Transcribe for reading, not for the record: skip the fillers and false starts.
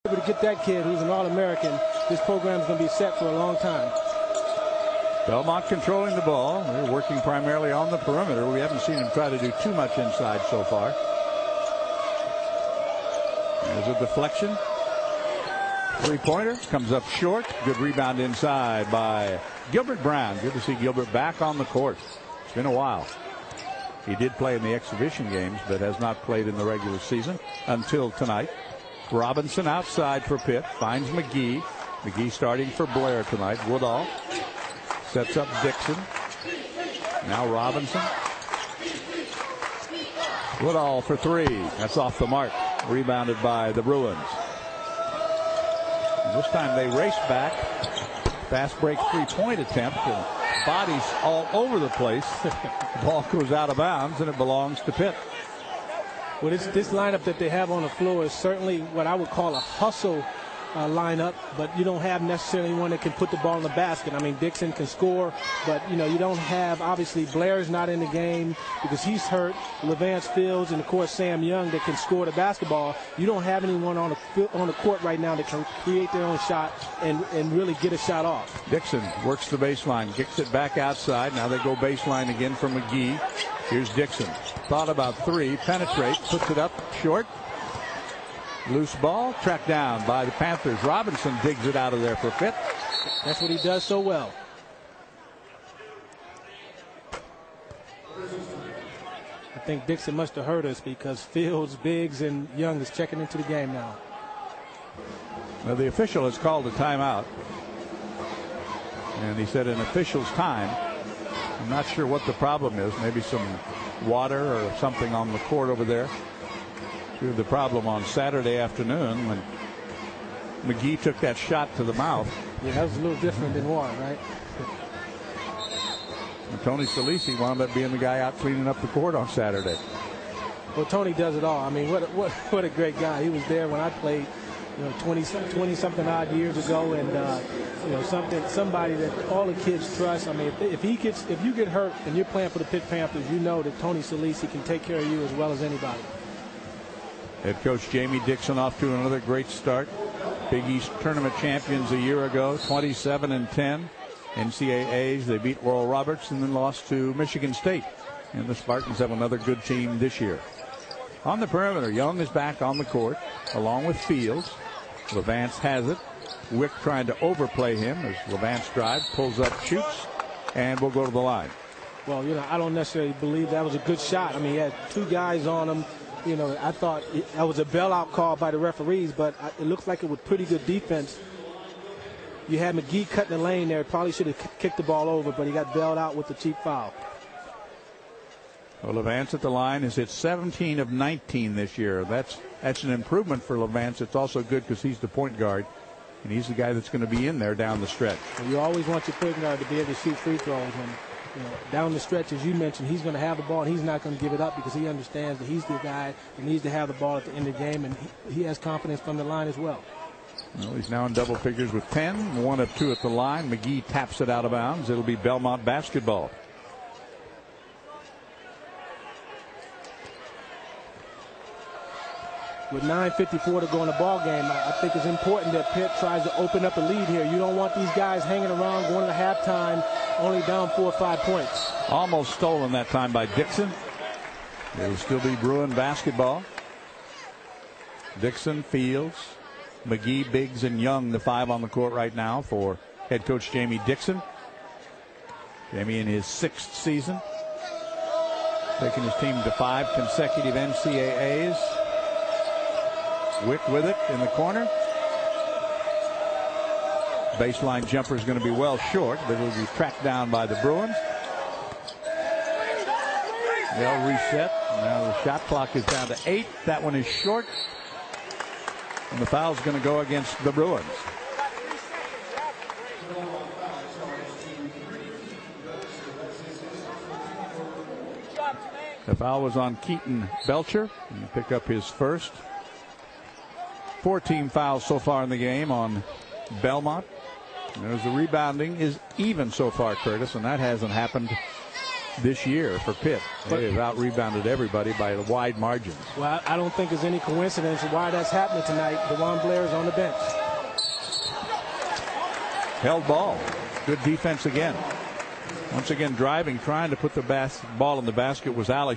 able to get that kid who's an All-American, this program is going to be set for a long time. Belmont controlling the ball. They're working primarily on the perimeter. We haven't seen him try to do too much inside so far. There's a deflection. Three-pointer comes up short. Good rebound inside by Gilbert Brown. Good to see Gilbert back on the court. It's been a while. He did play in the exhibition games, but has not played in the regular season until tonight. Robinson outside for Pitt. Finds McGee. McGee starting for Blair tonight. Woodall sets up Dixon. Now Robinson. Woodall for three. That's off the mark. Rebounded by the Bruins. And this time they race back. Fast break three-point attempt. And bodies all over the place. The ball goes out of bounds and it belongs to Pitt. Well, this lineup that they have on the floor is certainly what I would call a hustle lineup, but you don't have necessarily one that can put the ball in the basket. I mean, Dixon can score, but you don't have, obviously Blair's not in the game because he's hurt. Levance Fields and of course Sam Young that can score the basketball. You don't have anyone on the court right now that can create their own shot and really get a shot off. Dixon works the baseline, kicks it back outside. Now they go baseline again for McGee. Here's Dixon. Thought about three, penetrate, puts it up short. Loose ball, tracked down by the Panthers. Robinson digs it out of there for Pitt. That's what he does so well. I think Dixon must have hurt us because Fields, Biggs, and Young is checking into the game now. Well, the official has called a timeout. And he said an official's time. I'm not sure what the problem is. Maybe some water or something on the court over there. The problem on Saturday afternoon when McGee took that shot to the mouth. Yeah, that was a little different than water, right? And Tony Salisi wound up being the guy out cleaning up the court on Saturday. Well, Tony does it all. I mean, what a great guy. He was there when I played, 20 something odd years ago, and somebody that all the kids trust. I mean, if you get hurt and you're playing for the Pitt Panthers, you know that Tony Salisi can take care of you as well as anybody. Head coach Jamie Dixon off to another great start. Big East tournament champions a year ago, 27-10. NCAAs, they beat Oral Roberts and then lost to Michigan State. And the Spartans have another good team this year. On the perimeter, Young is back on the court along with Fields. Levance has it. Wick trying to overplay him as Levance drives, pulls up, shoots, and will go to the line. Well, I don't necessarily believe that was a good shot. I mean, he had two guys on him. I thought that was a bailout call by the referees, but it looks like it was pretty good defense. You had McGee cutting the lane there. Probably should have kicked the ball over, but he got bailed out with the cheap foul. Well, Levance at the line has hit 17 of 19 this year. That's an improvement for Levance. It's also good because he's the point guard, and he's the guy that's going to be in there down the stretch. Well, you always want your point guard to be able to shoot free throws. And down the stretch, as you mentioned, he's going to have the ball, and he's not going to give it up because he understands that he's the guy that needs to have the ball at the end of the game, and he has confidence from the line as well. Well, he's now in double figures with 10, 1 of 2 at the line. McGee taps it out of bounds. It'll be Belmont basketball. With 9:54 to go in the ball game, I think it's important that Pitt tries to open up a lead here. You don't want these guys hanging around going to halftime only down 4 or 5 points. Almost stolen that time by Dixon. It will still be Bruin basketball. Dixon, Fields, McGee, Biggs, and Young, the 5 on the court right now for head coach Jamie Dixon. Jamie in his 6th season, taking his team to 5 consecutive NCAAs. Wick with it in the corner. Baseline jumper is going to be well short, but it'll be tracked down by the Bruins. They'll reset. Now the shot clock is down to 8. That one is short. And the foul's going to go against the Bruins. The foul was on Keaton Belcher. He'll pick up his first. 4 team fouls so far in the game on Belmont. And as the rebounding is even so far, Curtis, and that hasn't happened this year for Pitt. They have out-rebounded everybody by a wide margin. Well, I don't think there's any coincidence why that's happening tonight. DeJuan Blair is on the bench. Held ball. Good defense again. Once again driving, trying to put the ball in the basket was Alex.